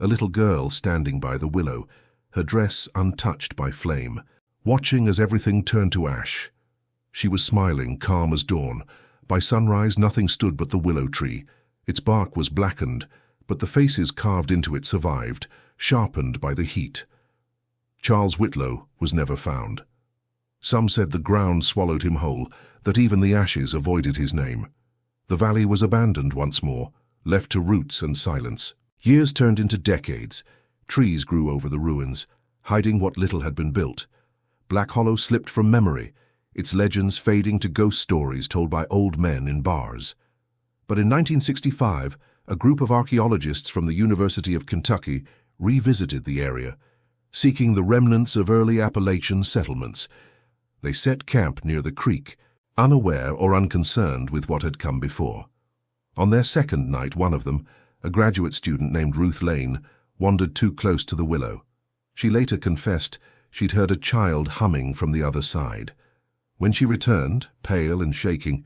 a little girl standing by the willow, her dress untouched by flame, watching as everything turned to ash. She was smiling, calm as dawn. By sunrise, nothing stood but the willow tree. Its bark was blackened, but the faces carved into it survived, sharpened by the heat. Charles Whitlow was never found. Some said the ground swallowed him whole, that even the ashes avoided his name. The valley was abandoned once more, left to roots and silence. Years turned into decades. Trees grew over the ruins, hiding what little had been built. Black Hollow slipped from memory, its legends fading to ghost stories told by old men in bars. But in 1965, a group of archaeologists from the University of Kentucky revisited the area, seeking the remnants of early Appalachian settlements. They set camp near the creek, unaware or unconcerned with what had come before. On their second night, one of them, a graduate student named Ruth Lane, wandered too close to the willow. She later confessed she'd heard a child humming from the other side. When she returned, pale and shaking,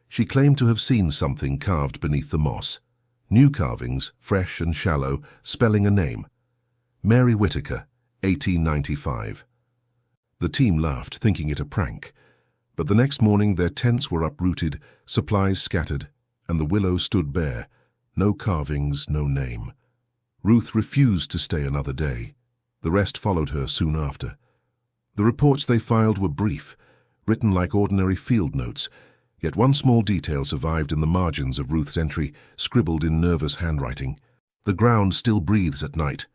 she claimed to have seen something carved beneath the moss. New carvings, fresh and shallow, spelling a name. Mary Whitaker, 1895. The team laughed, thinking it a prank. But the next morning their tents were uprooted, supplies scattered, and the willow stood bare. No carvings, no name. Ruth refused to stay another day. The rest followed her soon after. The reports they filed were brief, written like ordinary field notes, yet one small detail survived in the margins of Ruth's entry, scribbled in nervous handwriting. The ground still breathes at night.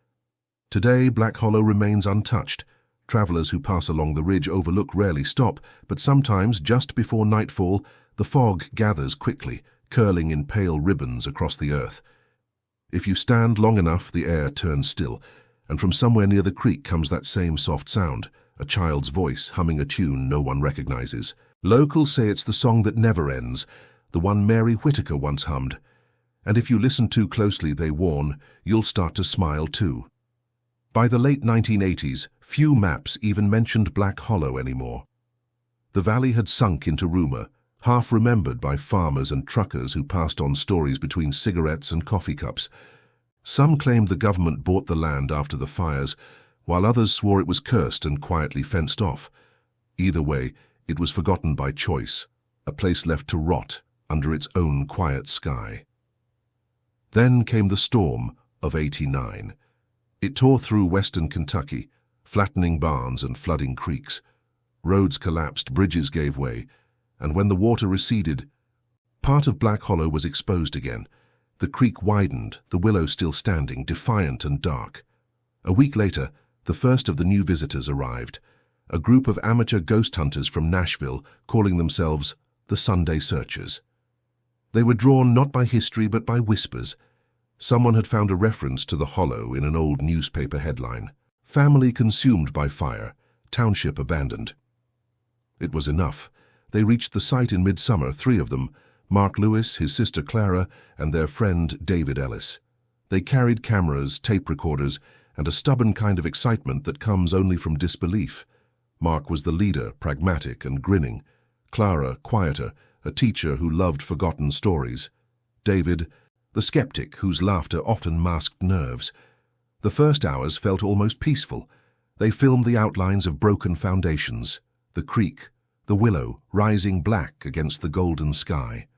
Today, Black Hollow remains untouched. Travelers who pass along the ridge overlook rarely stop, but sometimes, just before nightfall, the fog gathers quickly, curling in pale ribbons across the earth. If you stand long enough, the air turns still, and from somewhere near the creek comes that same soft sound, a child's voice humming a tune no one recognizes. Locals say it's the song that never ends, the one Mary Whitaker once hummed. And if you listen too closely, they warn, you'll start to smile too. By the late 1980s, few maps even mentioned Black Hollow anymore. The valley had sunk into rumor, half remembered by farmers and truckers who passed on stories between cigarettes and coffee cups. Some claimed the government bought the land after the fires, while others swore it was cursed and quietly fenced off. Either way, it was forgotten by choice, a place left to rot under its own quiet sky. Then came the storm of '89. It tore through western Kentucky, flattening barns and flooding creeks. Roads collapsed, bridges gave way, and when the water receded, part of Black Hollow was exposed again. The creek widened, the willow still standing, defiant and dark. A week later, the first of the new visitors arrived, a group of amateur ghost hunters from Nashville calling themselves the Sunday Searchers. They were drawn not by history but by whispers. Someone had found a reference to the hollow in an old newspaper headline. Family consumed by fire, township abandoned. It was enough. They reached the site in midsummer, three of them, Mark Lewis, his sister Clara, and their friend David Ellis. They carried cameras, tape recorders, and a stubborn kind of excitement that comes only from disbelief. Mark was the leader, pragmatic and grinning. Clara, quieter, a teacher who loved forgotten stories. David, the skeptic whose laughter often masked nerves. The first hours felt almost peaceful. They filmed the outlines of broken foundations, the creek, the willow rising black against the golden sky.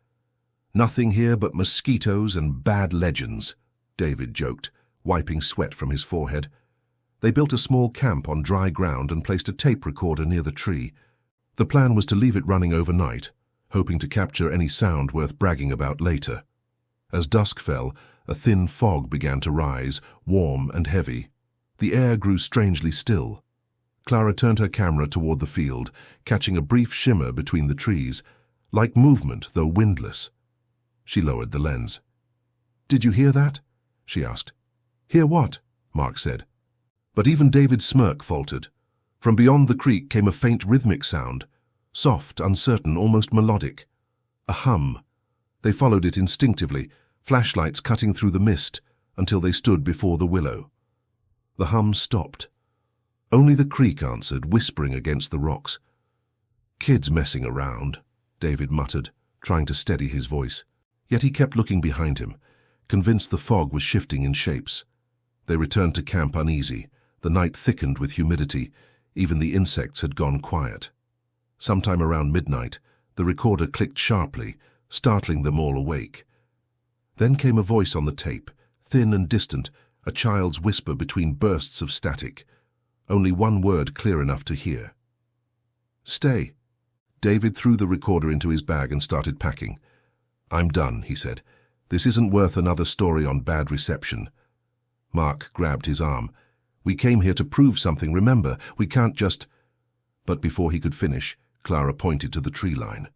"Nothing here but mosquitoes and bad legends," David joked, wiping sweat from his forehead. They built a small camp on dry ground and placed a tape recorder near the tree. The plan was to leave it running overnight, hoping to capture any sound worth bragging about later. As dusk fell, a thin fog began to rise, warm and heavy. The air grew strangely still. Clara turned her camera toward the field, catching a brief shimmer between the trees, like movement though windless. She lowered the lens. "Did you hear that?" she asked. "Hear what?" Mark said. But even David's smirk faltered. From beyond the creek came a faint rhythmic sound, soft, uncertain, almost melodic. A hum. They followed it instinctively, flashlights cutting through the mist, until they stood before the willow. The hum stopped. Only the creek answered, whispering against the rocks. "Kids messing around," David muttered, trying to steady his voice. Yet he kept looking behind him, convinced the fog was shifting in shapes. They returned to camp uneasy. The night thickened with humidity. Even the insects had gone quiet. Sometime around midnight, the recorder clicked sharply, startling them all awake. Then came a voice on the tape, thin and distant, a child's whisper between bursts of static. Only one word clear enough to hear. "Stay." David threw the recorder into his bag and started packing. "I'm done," he said. This isn't worth another story on bad reception. Mark grabbed his arm. We came here to prove something, remember? We can't just... But before he could finish, Clara pointed to the tree line.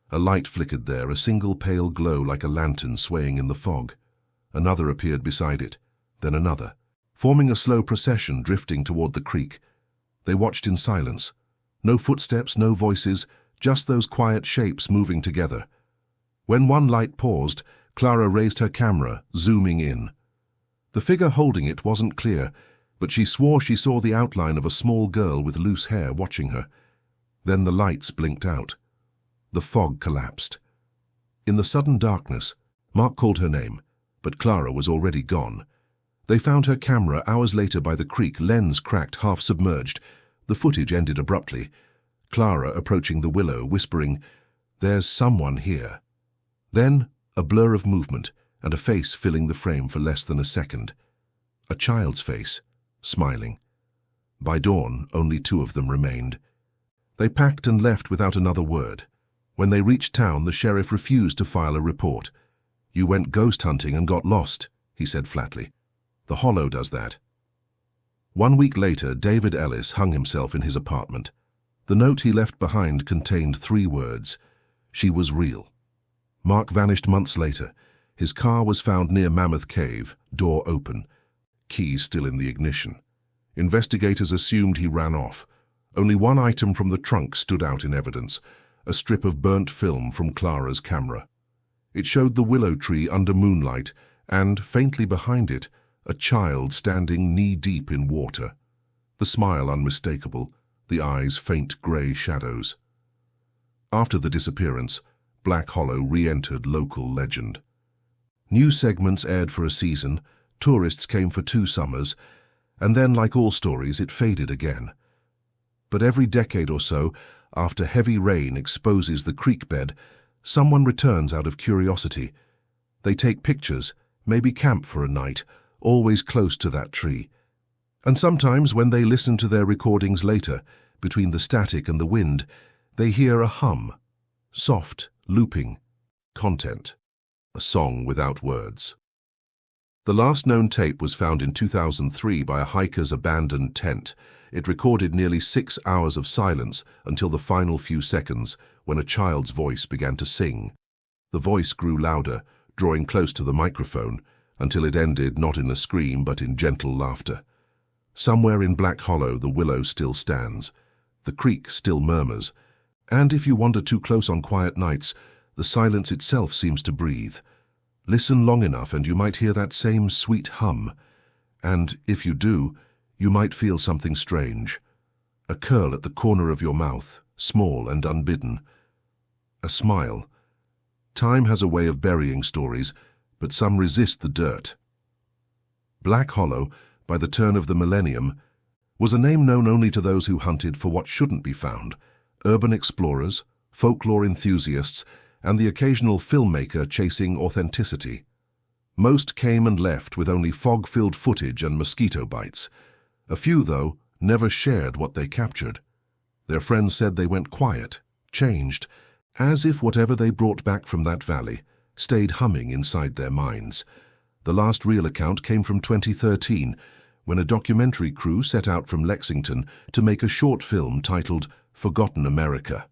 A light flickered there, a single pale glow like a lantern swaying in the fog. Another appeared beside it, then another, forming a slow procession drifting toward the creek. They watched in silence. No footsteps, no voices, just those quiet shapes moving together. When one light paused, Clara raised her camera, zooming in. The figure holding it wasn't clear, but she swore she saw the outline of a small girl with loose hair watching her. Then the lights blinked out. The fog collapsed. In the sudden darkness, Mark called her name, but Clara was already gone. They found her camera hours later by the creek, lens cracked, half submerged. The footage ended abruptly. Clara approaching the willow, whispering, "There's someone here." Then, a blur of movement, and a face filling the frame for less than a second. A child's face, smiling. By dawn, only 2 of them remained. They packed and left without another word. When they reached town, the sheriff refused to file a report. "You went ghost hunting and got lost," he said flatly. "The Hollow does that." 1 week later, David Ellis hung himself in his apartment. The note he left behind contained 3 words. She was real. Mark vanished months later. His car was found near Mammoth Cave, door open, key still in the ignition. Investigators assumed he ran off. Only one item from the trunk stood out in evidence, a strip of burnt film from Clara's camera. It showed the willow tree under moonlight and, faintly behind it, a child standing knee-deep in water. The smile unmistakable, the eyes faint grey shadows. After the disappearance, Black Hollow re-entered local legend. New segments aired for a season, tourists came for 2 summers, and then, like all stories, it faded again. But every decade or so, after heavy rain exposes the creek bed, someone returns out of curiosity. They take pictures, maybe camp for a night, always close to that tree. And sometimes, when they listen to their recordings later, between the static and the wind, they hear a hum, soft, looping, content, a song without words. The last known tape was found in 2003 by a hiker's abandoned tent. It recorded nearly 6 hours of silence until the final few seconds, when a child's voice began to sing. The voice grew louder, drawing close to the microphone, until it ended not in a scream but in gentle laughter. Somewhere in Black Hollow the willow still stands. The creek still murmurs. And if you wander too close on quiet nights, the silence itself seems to breathe. Listen long enough and you might hear that same sweet hum. And if you do, you might feel something strange. A curl at the corner of your mouth, small and unbidden. A smile. Time has a way of burying stories, but some resist the dirt. Black Hollow, by the turn of the millennium, was a name known only to those who hunted for what shouldn't be found, urban explorers, folklore enthusiasts, and the occasional filmmaker chasing authenticity. Most came and left with only fog-filled footage and mosquito bites. A few, though, never shared what they captured. Their friends said they went quiet, changed, as if whatever they brought back from that valley stayed humming inside their minds. The last real account came from 2013, when a documentary crew set out from Lexington to make a short film titled Forgotten America.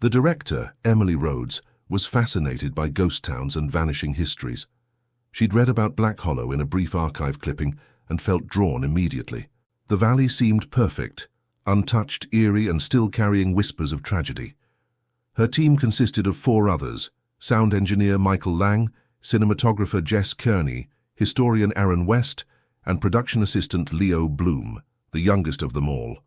The director, Emily Rhodes, was fascinated by ghost towns and vanishing histories. She'd read about Black Hollow in a brief archive clipping and felt drawn immediately. The valley seemed perfect, untouched, eerie, and still carrying whispers of tragedy. Her team consisted of 4 others: sound engineer Michael Lang, cinematographer Jess Kearney, historian Aaron West, and production assistant Leo Bloom, the youngest of them all.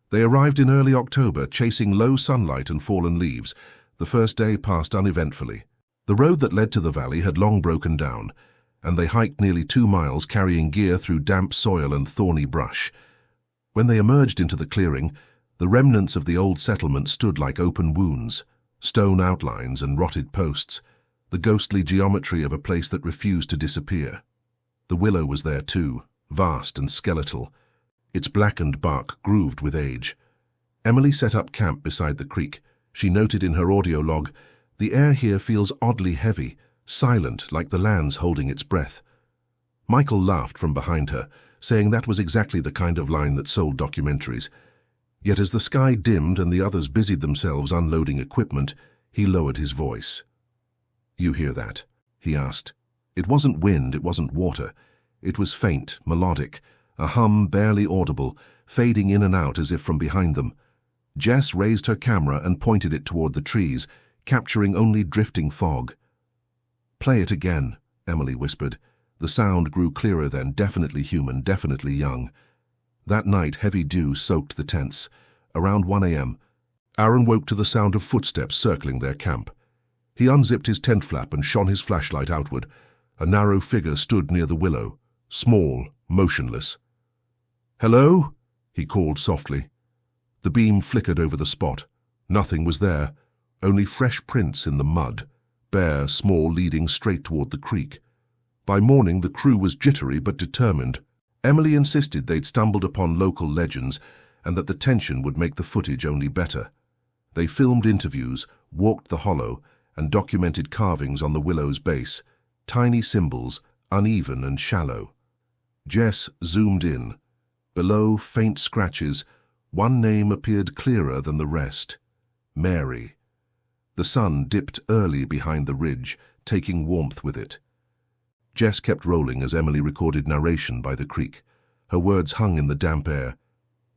They arrived in early October, chasing low sunlight and fallen leaves. The first day passed uneventfully. The road that led to the valley had long broken down, and they hiked nearly 2 miles carrying gear through damp soil and thorny brush. When they emerged into the clearing, the remnants of the old settlement stood like open wounds, stone outlines and rotted posts, the ghostly geometry of a place that refused to disappear. The willow was there too, vast and skeletal, its blackened bark grooved with age. Emily set up camp beside the creek. She noted in her audio log, "The air here feels oddly heavy, silent like the land's holding its breath. Michael laughed from behind her, saying that was exactly the kind of line that sold documentaries. Yet as the sky dimmed and the others busied themselves unloading equipment, he lowered his voice. "You hear that?" he asked. It wasn't wind, it wasn't water. It was faint, melodic, a hum barely audible, fading in and out as if from behind them. Jess raised her camera and pointed it toward the trees, capturing only drifting fog. "Play it again," Emily whispered. The sound grew clearer then, definitely human, definitely young. That night, heavy dew soaked the tents. Around 1 a.m., Aaron woke to the sound of footsteps circling their camp. He unzipped his tent flap and shone his flashlight outward. A narrow figure stood near the willow, small, motionless. "Hello?" he called softly. The beam flickered over the spot. Nothing was there, only fresh prints in the mud, bare, small, leading straight toward the creek. By morning, the crew was jittery but determined. Emily insisted they'd stumbled upon local legends and that the tension would make the footage only better. They filmed interviews, walked the hollow, and documented carvings on the willow's base, tiny symbols, uneven and shallow. Jess zoomed in. Below, faint scratches, one name appeared clearer than the rest. Mary. The sun dipped early behind the ridge, taking warmth with it. Jess kept rolling as Emily recorded narration by the creek. Her words hung in the damp air.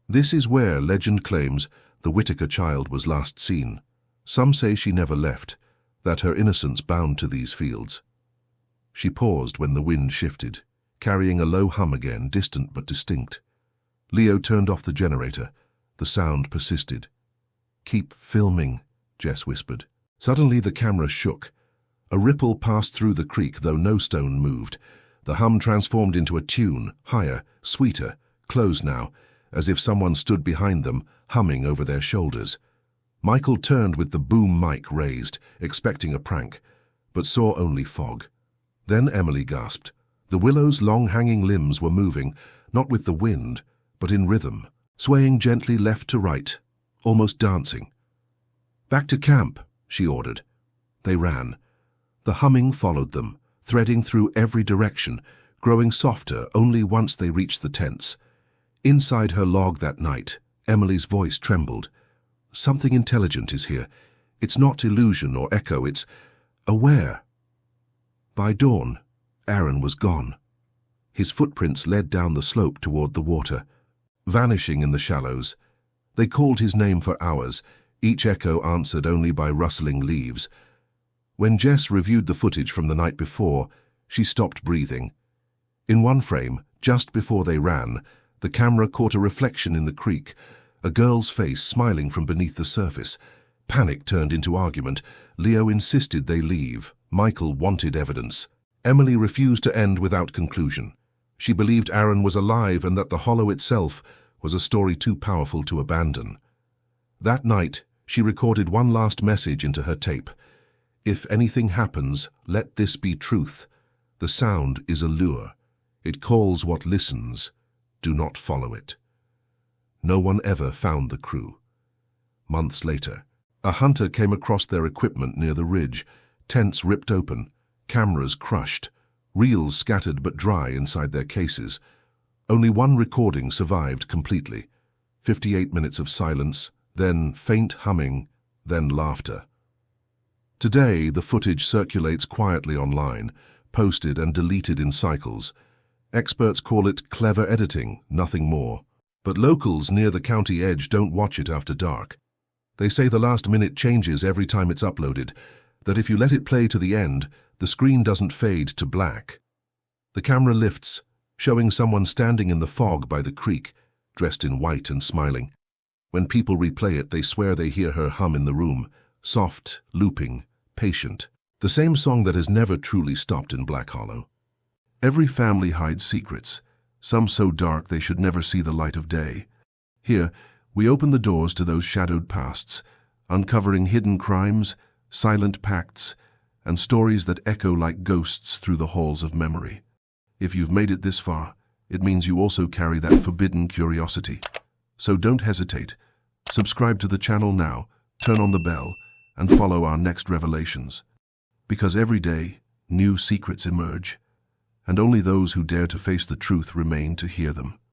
"This is where, legend claims, the Whitaker child was last seen. Some say she never left, that her innocence bound to these fields." She paused when the wind shifted, carrying a low hum again, distant but distinct. Leo turned off the generator. The sound persisted. "Keep filming," Jess whispered. Suddenly the camera shook. A ripple passed through the creek, though no stone moved. The hum transformed into a tune, higher, sweeter, close now, as if someone stood behind them, humming over their shoulders. Michael turned with the boom mic raised, expecting a prank, but saw only fog. Then Emily gasped. The willow's long-hanging limbs were moving, not with the wind, but in rhythm, swaying gently left to right, almost dancing. "Back to camp," she ordered. They ran. The humming followed them, threading through every direction, growing softer only once they reached the tents. Inside her log that night, Emily's voice trembled. "Something intelligent is here. It's not illusion or echo, it's aware." By dawn, Aaron was gone. His footprints led down the slope toward the water, vanishing in the shallows. They called his name for hours, each echo answered only by rustling leaves. When Jess reviewed the footage from the night before, she stopped breathing. In one frame, just before they ran, the camera caught a reflection in the creek, a girl's face smiling from beneath the surface. Panic turned into argument. Leo insisted they leave. Michael wanted evidence. Emily refused to end without conclusion. She believed Aaron was alive and that the hollow itself was a story too powerful to abandon. That night, she recorded one last message into her tape. "If anything happens, let this be truth. The sound is a lure. It calls what listens. Do not follow it." No one ever found the crew. Months later, a hunter came across their equipment near the ridge, tents ripped open, cameras crushed, reels scattered but dry inside their cases. Only one recording survived completely. 58 minutes of silence, then faint humming, then laughter. Today, the footage circulates quietly online, posted and deleted in cycles. Experts call it clever editing, nothing more. But locals near the county edge don't watch it after dark. They say the last minute changes every time it's uploaded, that if you let it play to the end, the screen doesn't fade to black. The camera lifts, showing someone standing in the fog by the creek, dressed in white and smiling. When people replay it, they swear they hear her hum in the room, soft, looping, patient. The same song that has never truly stopped in Black Hollow. Every family hides secrets, some so dark they should never see the light of day. Here, we open the doors to those shadowed pasts, uncovering hidden crimes, silent pacts, and stories that echo like ghosts through the halls of memory. If you've made it this far, it means you also carry that forbidden curiosity. So don't hesitate. Subscribe to the channel now, turn on the bell, and follow our next revelations. Because every day, new secrets emerge, and only those who dare to face the truth remain to hear them.